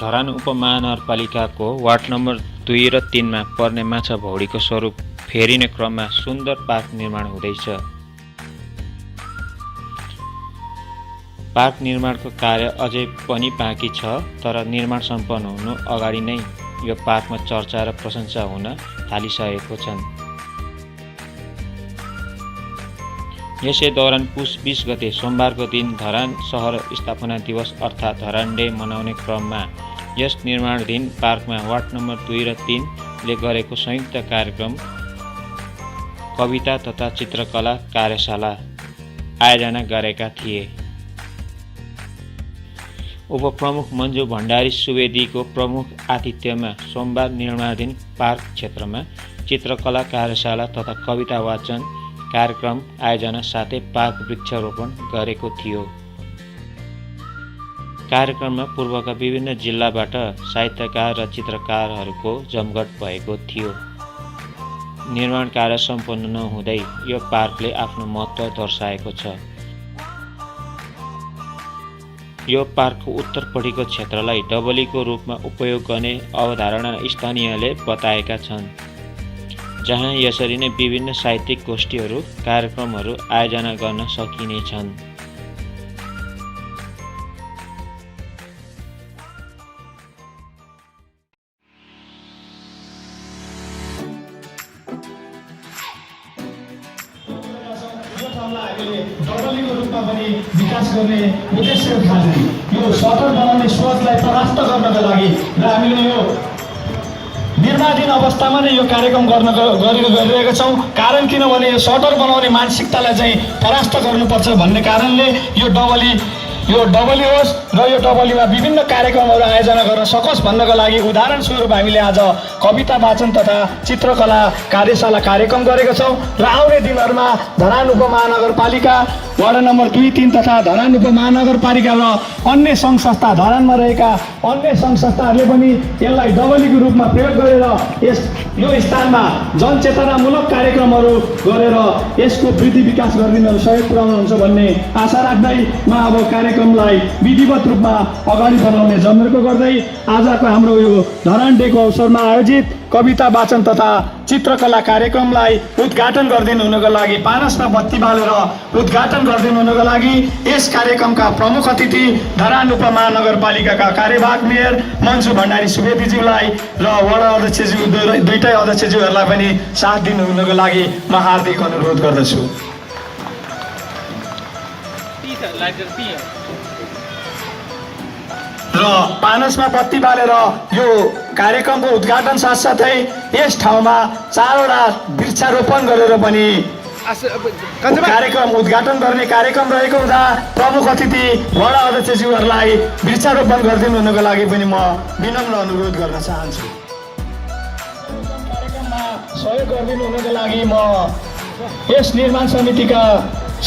Dharan उपमहानगरपालिकाको ward number 2 र 3 मा पर्ने माछाभौडीको स्वरूप फेरिने क्रममा सुन्दर पार्क निर्माण हुँदैछ। पार्क निर्माणको कार्य अझै पनि बाँकी छ, तर निर्माण सम्पन्न हुनु अगाडि नै यो पार्कमा चर्चा र प्रशंसा हुन थालिसकेको छन्। यसै दौरान पुस 20 गते सोमबारको दिन धरान सहर स्थापना दिवस अर्थात् धरान डे मनाउने क्रममा यस निर्माणाधीन पार्कमा वार्ड नम्बर 2 र 3 ले गरेको संयुक्त कार्यक्रम कविता तथा चित्रकला कार्यशाला आयोजना गरेका थिए। उपप्रमुख मन्जु भण्डारी सुवेदीको प्रमुख आतिथ्यमा सोमबार निर्माणाधीन पार्क क्षेत्रमा चित्रकला कार्यशाला तथा कविता वाचन कार्यक्रम आयोजना साथै पार्क वृक्षारोपण गरेको थियो। कार्यक्रममा पूर्वका विभिन्न जिल्लाबाट साहित्यकार र चित्रकारहरूको जमघट भएको थियो। निर्माण कार्य सम्पन्न नहुँदै यो पार्कले आफ्नो महत्त्व दर्शाएको छ। यो पार्कको उत्तरपट्टिको क्षेत्रलाई डबलीको रूपमा उपयोग गर्ने अवधारणा स्थानीयले बताएका छन्, जहाँ यसरी नै विभिन्न साहित्यिक गोष्ठीहरू कार्यक्रमहरू आयोजना गर्न सकिनेछन्। डबलीको रूपमा पनि विकास गर्ने उद्देश्य खाली यो सटर बनाउने सोचलाई परास्त गर्नका लागि र हामीले यो निर्माणाधीन अवस्थामा नै यो कार्यक्रम गरिरहेका छौँ। कारण किनभने यो सटर बनाउने मानसिकतालाई चाहिँ परास्त गर्नुपर्छ भन्ने कारणले यो डबली होस् र यो डबलीमा विभिन्न कार्यक्रमहरू आयोजना गर्न सकोस् भन्नको लागि उदाहरण स्वरूप हामीले आज कविता वाचन तथा चित्रकला कार्यशाला कार्यक्रम गरेका छौँ र आउने दिनहरूमा धरान उपमहानगरपालिका वार्ड नम्बर 2, 3 तथा धरान उपमहानगरपालिका र अन्य सङ्घ संस्था धरानमा रहेका अन्य सङ्घ संस्थाहरूले पनि यसलाई डबलीको रूपमा प्रयोग गरेर यो स्थानमा जनचेतनामूलक कार्यक्रमहरू गरेर यसको वृद्धि विकास गरिदिन सहयोग पुर्याउनुहुन्छ भन्ने आशा राख्दै म अब कार्यक्रमलाई विधिवत रूपमा अगाडि बढाउने जमेर्को गर्दै आजको हाम्रो यो धरान डेको अवसरमा आयोजित कविता वाचन तथा चित्रकला कार्यक्रमलाई उद्घाटन गरिदिनु हुनको लागि पानसमा बत्ती बालेर उद्घाटन गरिदिनु हुनको लागि यस कार्यक्रमका प्रमुख अतिथि धरान उपमहानगरपालिकाका कार्यवाहक मेयर मन्जु भण्डारी सुवेदीज्यूलाई र वडा अध्यक्षज्यू दुईटै अध्यक्षज्यूहरूलाई पनि साथ दिनु हुनको लागि म हार्दिक अनुरोध गर्दछु। र पानसमा बत्ती बालेर यो कार्यक्रमको उद्घाटन साथसाथै यस ठाउँमा 4वटा वृक्षारोपण गरेर पनि कार्यक्रम उद्घाटन गर्ने कार्यक्रम रहेको हुँदा प्रमुख अतिथि वडा अध्यक्षज्यूहरूलाई वृक्षारोपण गरिदिनु हुनको लागि पनि म विनम्र अनुरोध गर्न चाहन्छु। कार्यक्रममा सहयोग गरिदिनु हुनको लागि म यस निर्माण समितिका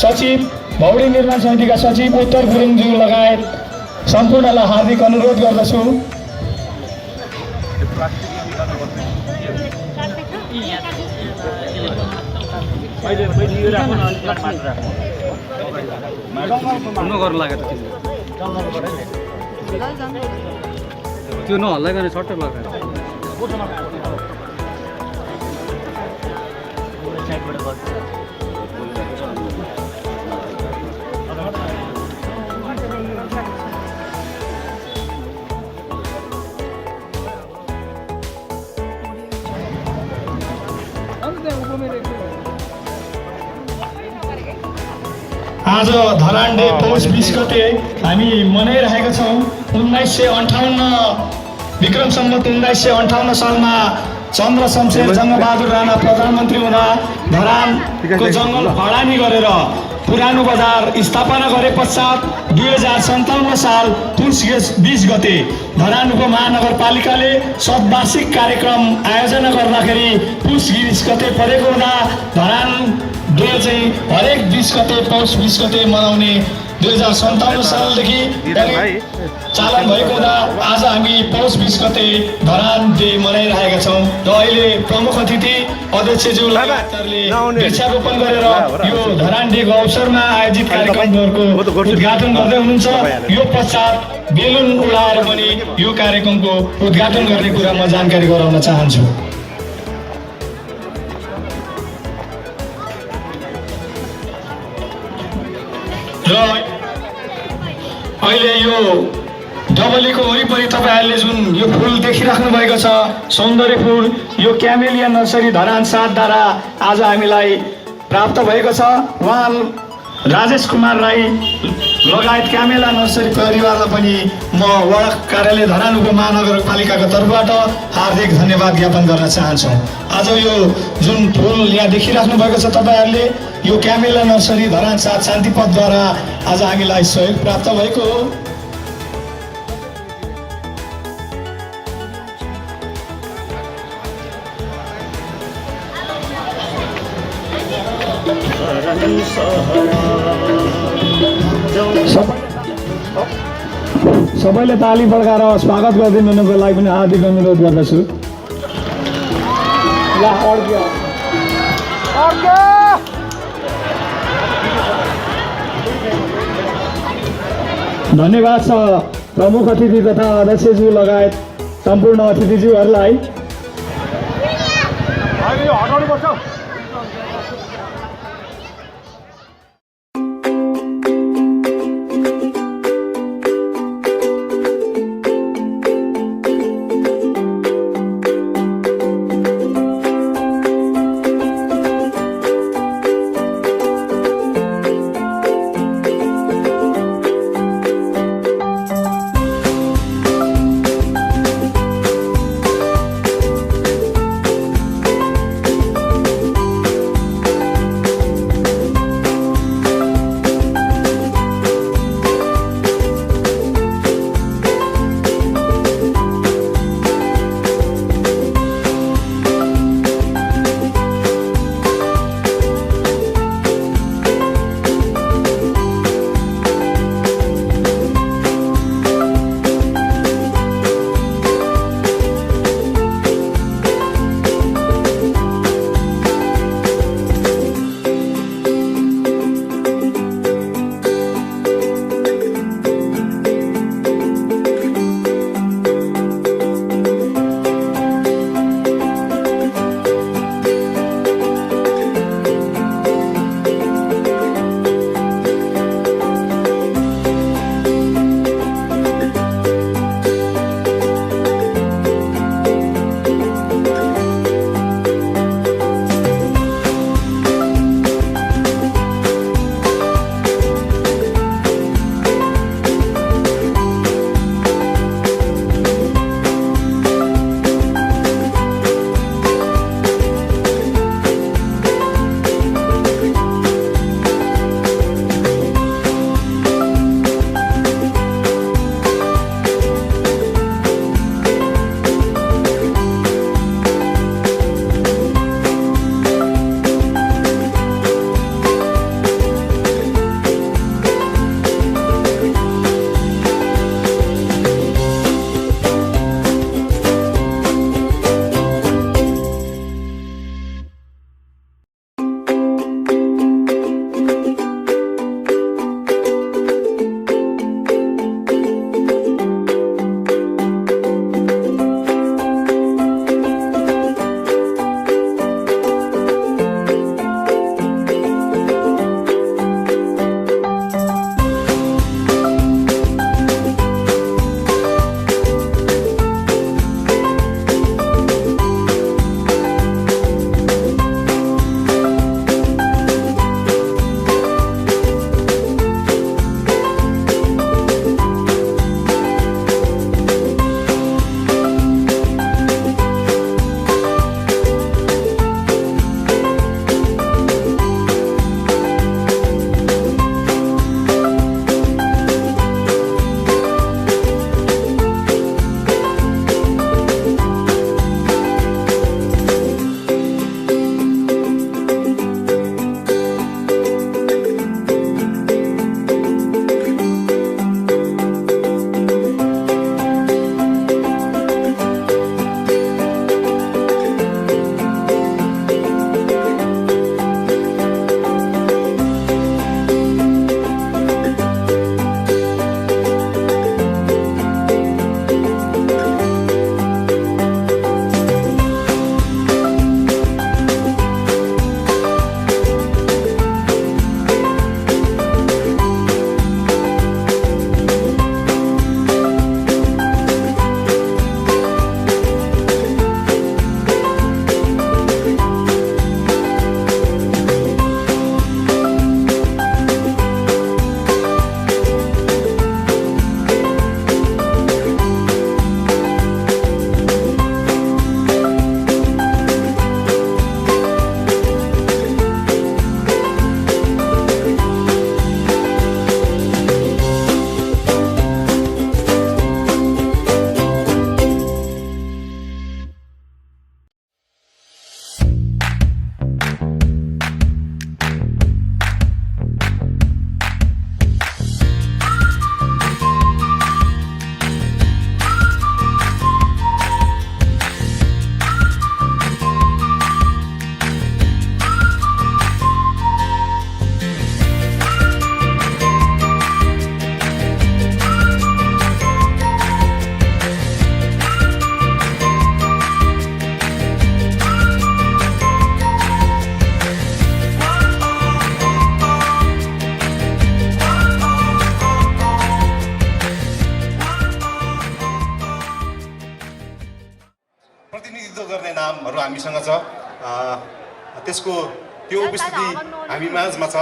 सचिव भौडी निर्माण समितिका सचिव उत्तर गुरुङज्यू लगायत सम्पूर्णलाई हार्दिक अनुरोध गर्दछु। त्यो नहल्लाइकन छट्टै लगाएर आज धरान डे पौष 20 गते हामी मनाइरहेका छौँ। 1958 विक्रम सम्वत 1958 सालमा चन्द्र शमशेर जङ्गबहादुर राणा प्रधानमन्त्री हुँदा धरानको जङ्गल हडानी गरेर पुरानो बजार स्थापना गरे पश्चात 2057 साल पुस 20 गते धरान उपमहानगरपालिकाले सद्वार्षिक कार्यक्रम आयोजना गर्दाखेरि पुस 20 गते परेको हुँदा धरान डे चाहिँ हरेक 20 गते पौष 20 गते मनाउने 2057 सालदेखि चालन भएको हुँदा आज हामी पौष 20 गते धरान डे मनाइरहेका छौँ र अहिले प्रमुख अतिथि अध्यक्षज्यू लगायतहरूले वृक्षारोपण गरेर यो धरान डेको अवसरमा आयोजित कार्यक्रमहरूको उद्घाटन गर्दै हुनुहुन्छ। यो पश्चात बेलुन उडाएर पनि यो कार्यक्रमको उद्घाटन गर्ने कुरा म जानकारी गराउन चाहन्छु। र अहिले यो डबलीको वरिपरि तपाईँहरूले जुन यो फुल देखिराख्नु भएको छ सौन्दर्य फुल, यो क्यामेलिया नर्सरी धरान 7 धारा आज हामीलाई प्राप्त भएको छ। उहाँ राजेश कुमार राई लगायत क्यामेला नर्सरी परिवारलाई पनि म वडा कार्यालय धरान उपमहानगरपालिकाको तर्फबाट हार्दिक धन्यवाद ज्ञापन गर्न चाहन्छु। आज यो जुन फुल यहाँ देखिराख्नु भएको छ तपाईँहरूले यो क्यामेला नर्सरी धरान 7 शान्तिपथद्वारा आज हामीलाई सहयोग प्राप्त भएको हो। सबैले ताली बढाएर स्वागत गरिदिनुको लागि पनि हार्दिक अनुरोध गर्दछु। धन्यवाद छ प्रमुख अतिथि तथा अध्यक्षज्यू लगायत सम्पूर्ण अतिथिज्यूहरूलाई। त्यसको त्यो उपस्थिति हामी माझमा छ।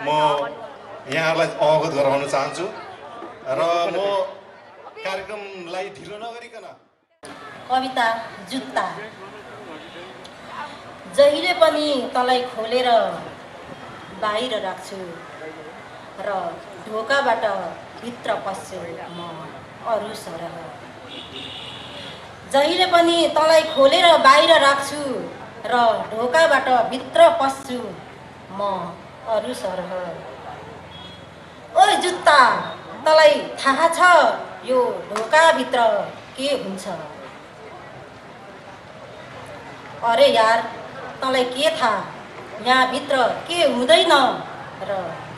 म यहाँहरूलाई अवगत गराउन चाहन्छु र म कार्यक्रमलाई ढिलो नगरिकन कविता जुत्ता। जहिले पनि तँलाई खोलेर बाहिर राख्छु र ढोकाबाट भित्र पस्छु म अरू सरह। जहिले पनि तँलाई खोलेर बाहिर राख्छु र ढोकाबाट भित्र पस्छु म अरू सरह। ओइ जुत्ता, तँलाई थाहा छ यो ढोकाभित्र के हुन्छ? अरे यार, तँलाई के थाहा यहाँभित्र के हुँदैन र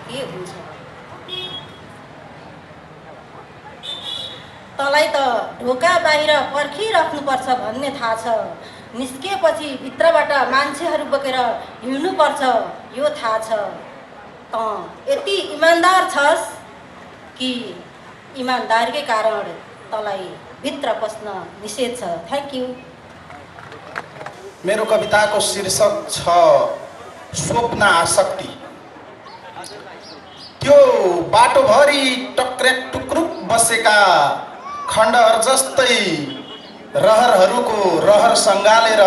के हुन्छ? तँलाई त ढोका बाहिर पर्खिराख्नुपर्छ भन्ने थाहा छ। निस्किएपछि भित्रबाट मान्छेहरू बोकेर हिँड्नुपर्छ यो थाहा छ। तँ यति इमान्दार छस् कि इमान्दारीकै कारण तँलाई भित्र पस्न निषेध छ। Thank you. मेरो कविताको शीर्षक छ स्वप्न आसक्ति। त्यो बाटोभरि टक्र्याक टुक्रुक बसेका खण्डहर जस्तै रहरहरूको रहर सङ्गालेर,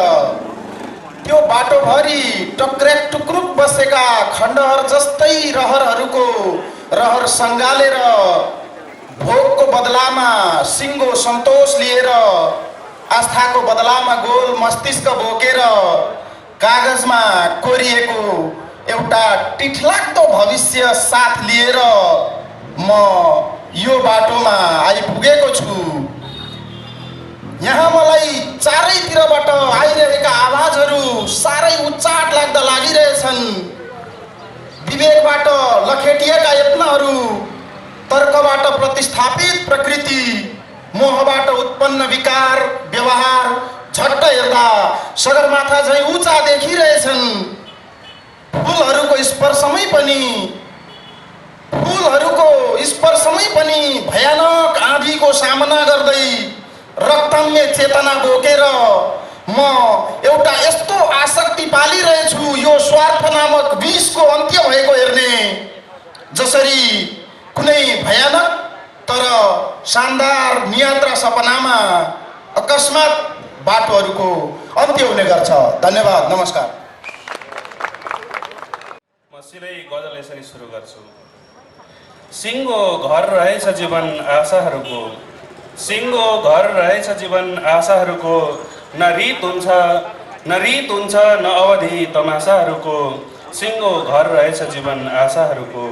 त्यो बाटोभरि टक्र्याक टुक्रुक बसेका खण्डहर जस्तै रहरहरूको रहर सङ्गालेर, भोगको बदलामा सिङ्गो सन्तोष लिएर, आस्थाको बदलामा गोल मस्तिष्क बोकेर, कागजमा कोरिएको एउटा टिठलाग्दो भविष्य साथ लिएर म यो बाटोमा आइपुगेको छु। यहाँ मलाई चारैतिरबाट आइरहेका आवाजहरू साह्रै उच्चाट लाग्दा लागिरहेछन्। विवेकबाट लखेटिएका यत्नहरू, तर्कबाट प्रतिस्थापित प्रकृति, मोहबाट उत्पन्न विकार व्यवहार झट्ट हेर्दा सगरमाथा झैँ उचा देखिरहेछन्। फुलहरूको स्पर्शमै पनि भयानक आँधीको सामना गर्दै रक्तम्य चेतना बोकेर म एउटा यस्तो आसक्ति पालिरहेछु, यो स्वार्थ नामक विषको अन्त्य भएको हेर्ने। जसरी कुनै भयानक तर शानदार नियात्रा सपनामा अकस्मात बाटोहरूको अन्त्य हुने गर्छ। धन्यवाद, नमस्कार। म सिधै गजल यसरी सुरु गर्छु। सिङ्गो घर रहेछ जीवन आशाहरूको, सिङ्गो घर रहेछ जीवन आशाहरूको, न रित हुन्छ न अवधि तमासाहरूको, सिङ्गो घर रहेछ जीवन आशाहरूको।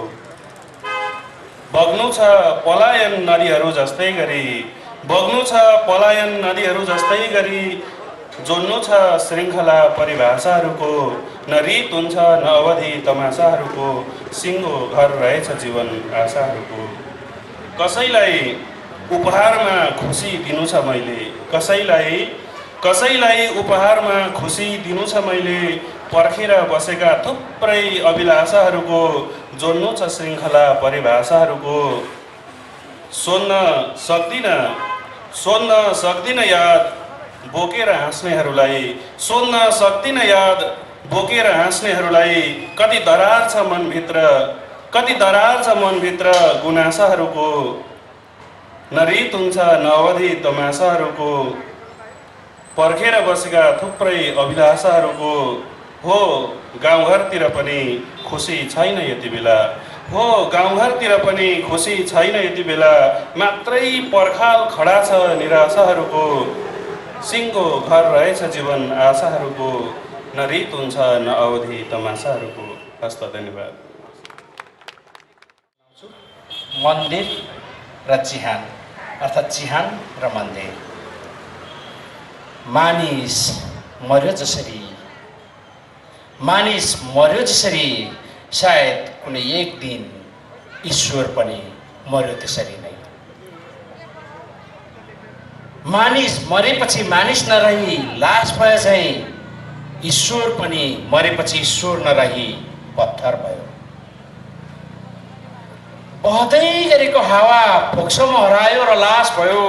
बग्नु छ पलायन नदीहरू जस्तै गरी, बग्नु छ पलायन नदीहरू जस्तै गरी, जोड्नु छ श्रृङ्खला परिभाषाहरूको, न रित हुन्छ न अवधि तमासाहरूको, सिङ्गो घर रहेछ जीवन आशाहरूको। कसैलाई उपहारमा खुसी दिनु छ मैले, कसैलाई उपहारमा खुसी दिनु छ मैले, पर्खेर बसेका थुप्रै अभिलाषाहरूको, जोड्नु छ श्रृङ्खला परिभाषाहरूको। सोध्न सक्दिन याद बोकेर हाँस्नेहरूलाई, सोध्न सक्दिन याद बोकेर हाँस्नेहरूलाई, कति दरार छ मनभित्र गुनासाहरूको, न रित हुन्छ न अवधि तमासाहरूको। पर्खेर बसेका थुप्रै अभिलाषाहरूको, हो गाउँघरतिर पनि खुसी छैन यति बेला, हो गाउँघरतिर पनि खुसी छैन यति बेला, मात्रै पर्खाल खडा छ निराशाहरूको, सिङ्गो घर रहेछ जीवन आशाहरूको, न रित हुन्छ न अवधि तमासाहरूको। हस्त, धन्यवाद। मन्दिर र चिहान अर्थात् चिहान र मन्दिर। मानिस मर्यो जसरी सायद कुनै एक दिन ईश्वर पनि मर्यो त्यसरी नै। मानिस मरेपछि मानिस नरही लास भए चाहिँ ईश्वर पनि मरेपछि ईश्वर नरही पत्थर भयो। बहदै गरेको हावा फोक्सोमा हरायो र लास भयो,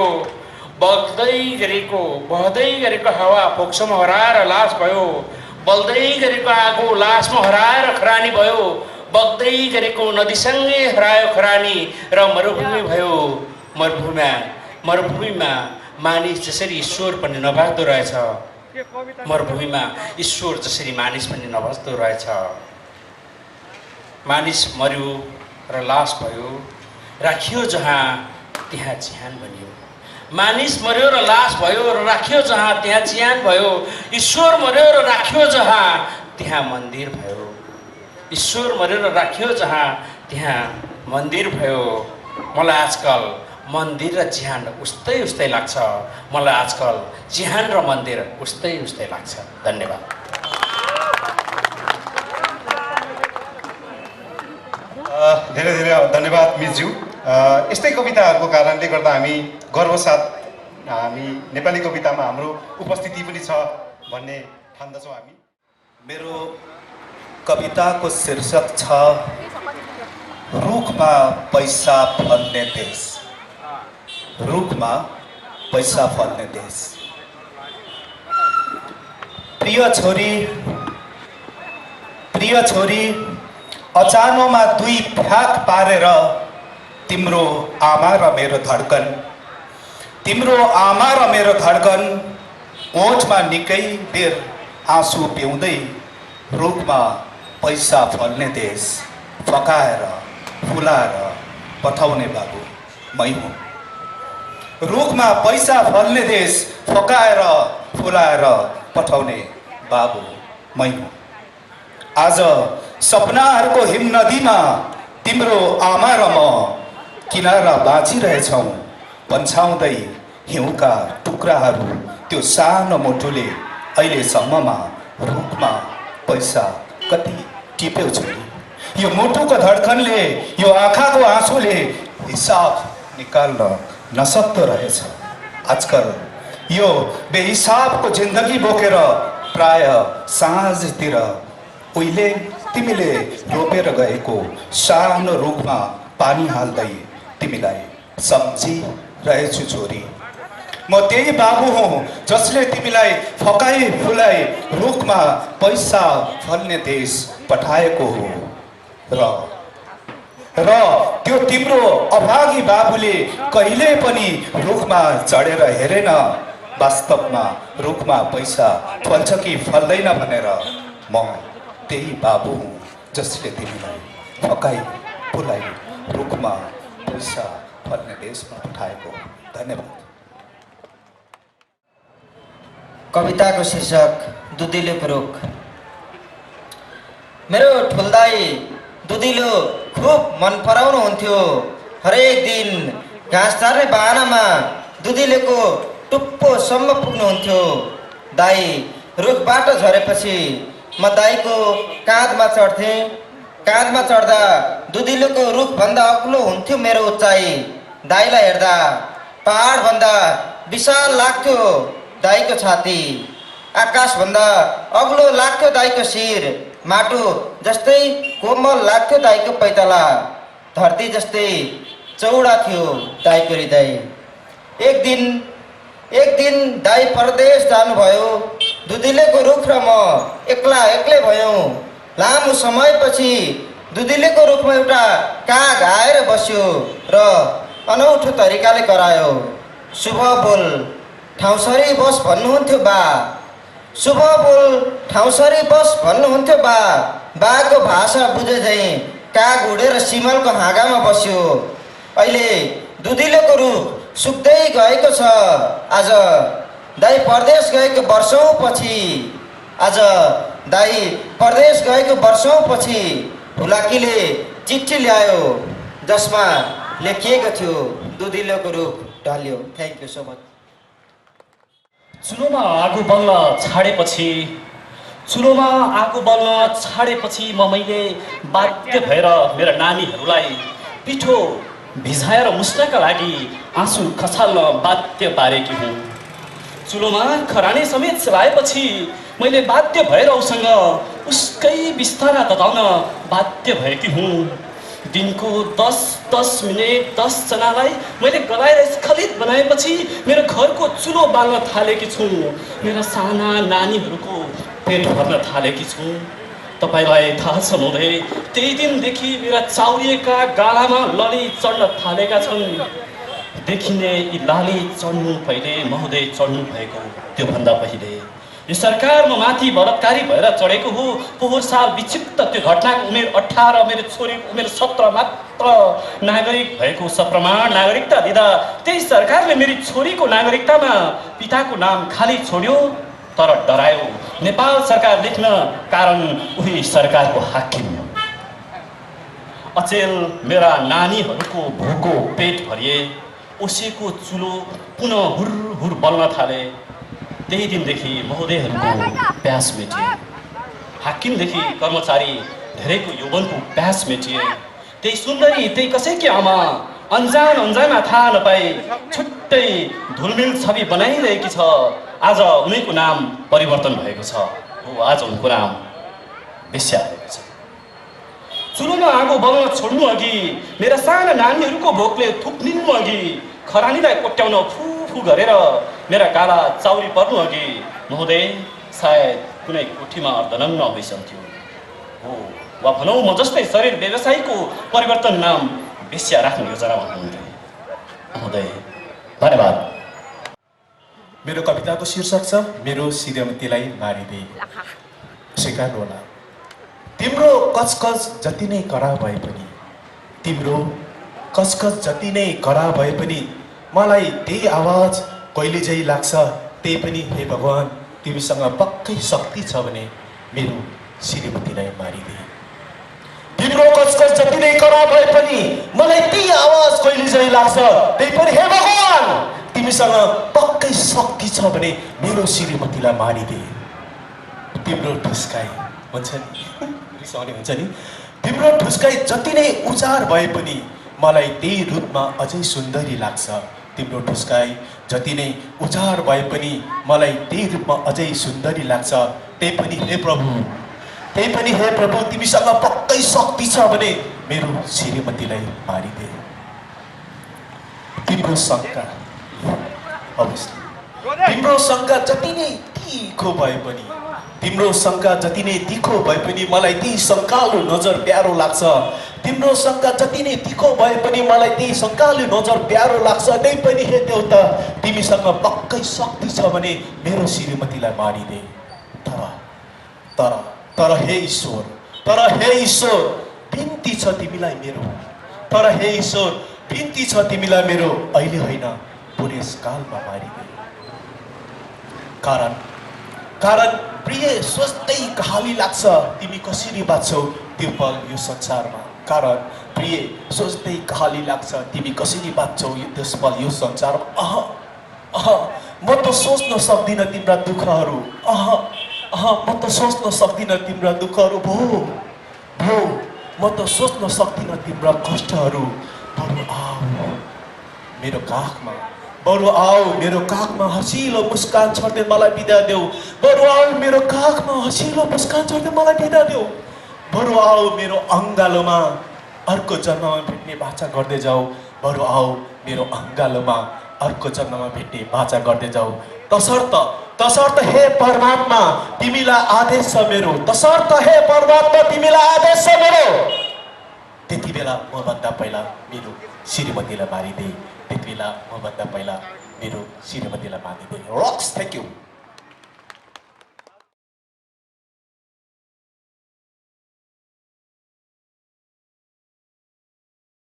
बहदै गरेको हावा फोक्सोमा हराएर लास भयो। बल्दै गरेको आगो लासमा हराएर खरानी भयो, बग्दै गरेको नदीसँगै हरायो खरानी र मरुभूमि भयो। मरुभूमिमा मानिस जसरी ईश्वर पनि नभ्याउँदो रहेछ, मरुभूमिमा ईश्वर जसरी मानिस पनि नभ्याउँदो रहेछ। मानिस मर्यो र लास भयो, राखियो जहाँ त्यहाँ चिहान बन्यो। मानिस मर्यो र लास भयो र राखियो जहाँ त्यहाँ चिहान भयो। ईश्वर मर्यो र राखियो जहाँ त्यहाँ मन्दिर भयो। ईश्वर मर्यो र राखियो जहाँ त्यहाँ मन्दिर भयो। मलाई आजकल मन्दिर र चिहान उस्तै लाग्छ। मलाई आजकल चिहान र मन्दिर उस्तै लाग्छ। धन्यवाद। धेरै धेरै धन्यवाद मिसज्यू। यस्तै कविताहरूको कारणले गर्दा हामी गर्वसाथ हामी नेपाली कवितामा हाम्रो उपस्थिति पनि छ भन्ने ठान्दछौँ हामी। मेरो कविताको शीर्षक छ रुखमा पैसा फल्ने देश। रुखमा पैसा फल्ने देश। प्रिय छोरी अचानोमा दुई फ्याक पारेर तिम्रो आमा र मेरो धड्कन ओठमा निकै बेर आँसु पिउँदै रुखमा पैसा फल्ने देश फकाएर फुलाएर पठाउने बाबु मै हुँ। रुखमा पैसा फल्ने देश फकाएर फुलाएर पठाउने बाबु मै हुँ। आज सपनाहरूको हिम नदीमा तिम्रो आमा र म किनारा बाँचिरहेछौँ। पन्छाउँदै हिउँका टुक्राहरू त्यो सानो मुटुले अहिलेसम्ममा रुखमा पैसा कति टिप्यौ छोरी। यो मुटुको धड्कनले, यो आँखाको आँसुले हिसाब निकाल्न नसक्दो रहेछ। आजकल यो बेहिसाबको जिन्दगी बोकेर प्राय साँझतिर उहिले तिमीले रोपेर गएको सानो रुखमा पानी हाल्दै तिमीलाई सम्झिरहेछु छोरी। म त्यही बाबु हुँ जसले तिमीलाई फकाई फुलाई रुखमा पैसा फल्ने देश पठाएको हो। र त्यो तिम्रो अभागी बाबुले कहिले पनि रुखमा चढेर हेरेन वास्तवमा रुखमा पैसा फल्छ कि फल्दैन भनेर। म त्यही बाबु हुँ जसले तिमीलाई फकाई फुलाई रुखमा पैसा फल्ने देशमा पठाएको। धन्यवाद। कविताको शीर्षक दुधिलोको रुख। मेरो ठुल्दाई दुधिलो खुब मन पराउनुहुन्थ्यो। हरेक दिन घाँस चार्ने बहानामा दुधिलोको टुप्पोसम्म पुग्नुहुन्थ्यो। दाई रुखबाट झरेपछि म दाईको काँधमा चढ्थेँ। काँधमा चढ्दा दुधिलोको रुखभन्दा अग्लो हुन्थ्यो मेरो उचाइ। दाईलाई हेर्दा पहाडभन्दा विशाल लाग्थ्यो दाईको छाती। आकाशभन्दा अग्लो लाग्थ्यो दाईको शिर। माटो जस्तै कोमल लाग्थ्यो दाईको पैताला। धरती जस्तै चौडा थियो दाईको हृदय। एक दिन दाई परदेश जानुभयो। दुधिलेको रुख र म एक्लै भयौँ। लामो समयपछि दुधिलेको रुखमा एउटा काग आएर बस्यो र अनौठो तरिकाले करायो। शुभ बोल ठाउँसरी बस भन्नुहुन्थ्यो बा। शुभ बोल ठाउँसरी बस भन्नुहुन्थ्यो बा। बाको भाषा बुझे झैँ काग उडेर सिमलको हाँगामा बस्यो। अहिले दुधिलोको रुख सुक्दै गएको छ। आज दाई परदेश गएको वर्षौँपछि हुलाकीले चिठी ल्यायो जसमा लेखिएको थियो दुधिलोको रुख ढल्यो। Thank you so much. चुलोमा आगो बल्न छाडेपछि मैले बाध्य भएर मेरा नानीहरूलाई पिठो भिजाएर मुस्नका लागि आँसु खसाल्न बाध्य पारेकी हुँ। चुलोमा खरानी समेत चलाएपछि मैले बाध्य भएर उसँग उसकै बिस्तारा तताउन बाध्य भएकी हुँ। दिनको 10 मिनट 10 जनालाई मैले गलाएर स्खलित बनाएपछि मेरो घरको चुलो बाल्न थालेकी छु। मेरा साना नानीहरूको पेट भर्न थालेकी छु। तपाईँलाई थाहा छ महोदय, त्यही दिनदेखि मेरा चाउरिएका गालामा लली चढ्न थालेका छन्। देखिने यी लाली चढ्नु पहिले महोदय चढ्नु भएको त्योभन्दा पहिले यो सरकारमा माथि बलात्कारी भएर चढेको हो। पोहोर साल विक्षिप्त त्यो घटनाको उमेर 18, मेरो छोरीको उमेर 17 मात्र नागरिक भएको सप्रमाण नागरिकता दिँदा त्यही सरकारले मेरी छोरीको नागरिकतामा पिताको नाम खाली छोड्यो, तर डरायो नेपाल सरकार लेख्न, कारण उही सरकारको हाकिम। अचेल मेरा नानीहरूको भोको पेट भरिए, ओसेको चुलो पुनः हुर बल्न थाले। त्यही दिनदेखि महोदयहरूको प्यास मेटिए, हाकिमदेखि कर्मचारी धेरैको यौवनको प्यास मेटिए। त्यही सुन्दरी, त्यही कसैकी आमा अन्जानमा थाहा नपाई छुट्टै धुलमिल छवि बनाइरहेकी छ। आज उनीको नाम परिवर्तन भएको छ। हो, आज उनको नाम बेस्या भएको छ। चुलोमा आगो बल्न छोड्नु अघि, मेरा साना नानीहरूको भोकले थुक्निनु अघि, खरानीलाई कोट्याउन फु गरेर मेरा गाला चाउरी पर्नु अघि महोदय सायद कुनै कोठीमा अर्धनग्न भइसन्थ्यो। हो, वा भनौँ म जस्तै शरीर व्यवसायीको परिवर्तन नाम बेस्या राख्ने योजनामा हुनुहुन्थ्यो। महोदय धन्यवाद। मेरो कविताको शीर्षक छ मेरो श्रीमतीलाई मारिदे। स्वीकार होला, तिम्रो कचकच जति नै कडा भए पनि, तिम्रो कचकच जति नै कडा भए पनि मलाई त्यही आवाज कहिले चाहिँ लाग्छ, त्यही पनि हे भगवान् तिमीसँग पक्कै शक्ति छ भने मेरो श्रीमतीलाई मारिदे। तिम्रो कचकच जति नै कडा भए पनि मलाई त्यही आवाज कहिले चाहिँ लाग्छ, त्यही पनि हे भगवान् तिमीसँग पक्कै शक्ति छ भने मेरो श्रीमतीलाई मारिदे। तिम्रो ठुस्काई हुन्छ नि, रिसाउने हुन्छ नि, तिम्रो ठुस्काई जति नै उजार भए पनि मलाई त्यही रूपमा अझै सुन्दरी लाग्छ। तिम्रो ठुस्काई जति नै उजार भए पनि मलाई त्यही रूपमा अझै सुन्दरी लाग्छ। त्यही पनि हे प्रभु तिमीसँग पक्कै शक्ति छ भने मेरो श्रीमतीलाई मारिदे। तिम्रो शङ्का अवश्य, तिम्रो शङ्का जति नै तीखो भए पनि, तिम्रो शङ्का जति नै तीखो भए पनि मलाई त्यही शङ्कालु नजर प्यारो लाग्छ। तिम्रो शङ्का जति नै तीखो भए पनि मलाई त्यही शङ्कालु नजर प्यारो लाग्छ। त्यही पनि हे देउता तिमीसँग पक्कै शक्ति छ भने मेरो श्रीमतीलाई मारिदे। तर हे ईश्वर बिन्ती छ तिमीलाई मेरो, तर हे ईश्वर बिन्ती छ तिमीलाई मेरो अहिले होइन बुढेसकालमा मारिदे। कारण प्रिय सोच्दै कहाली लाग्छ तिमी कसरी बाँच्छौ त्यो पल यो संसारमा। कारण प्रिय सोच्दै कहाली लाग्छ तिमी कसरी बाँच्छौ त्यस पल यो संसारमा। म त सोच्न सक्दिनँ तिम्रा दुःखहरू, म त सोच्न सक्दिनँ तिम्रा दुःखहरू भो, म त सोच्न सक्दिनँ तिम्रा कष्टहरू। बरु आऊ मेरो काखमा हँसिलो मुस्कान छर्दै मलाई बिदा देऊ। बरु आऊ मेरो काखमा हँसिलो मुस्कान छर्दै मलाई बिदा देऊ। बरु आऊ मेरो अङ्गालोमा अर्को जन्ममा भेट्ने बाचा गर्दै जाऊ। बरु आऊ मेरो अङ्गालोमा अर्को जन्ममा भेट्ने बाचा गर्दै जाऊ। तसर्थ हे परमात्मा तिमीलाई आदेश छ मेरो, तसर्थ हे परमात्मा तिमीलाई आदेश छ मेरो। त्यति बेला मभन्दा पहिला मेरो श्रीमतीलाई मारिदे। त्यति बेला मभन्दा पहिला मेरो श्रीमतीलाई मारिदे। रक्स, थ्याङ्क यू।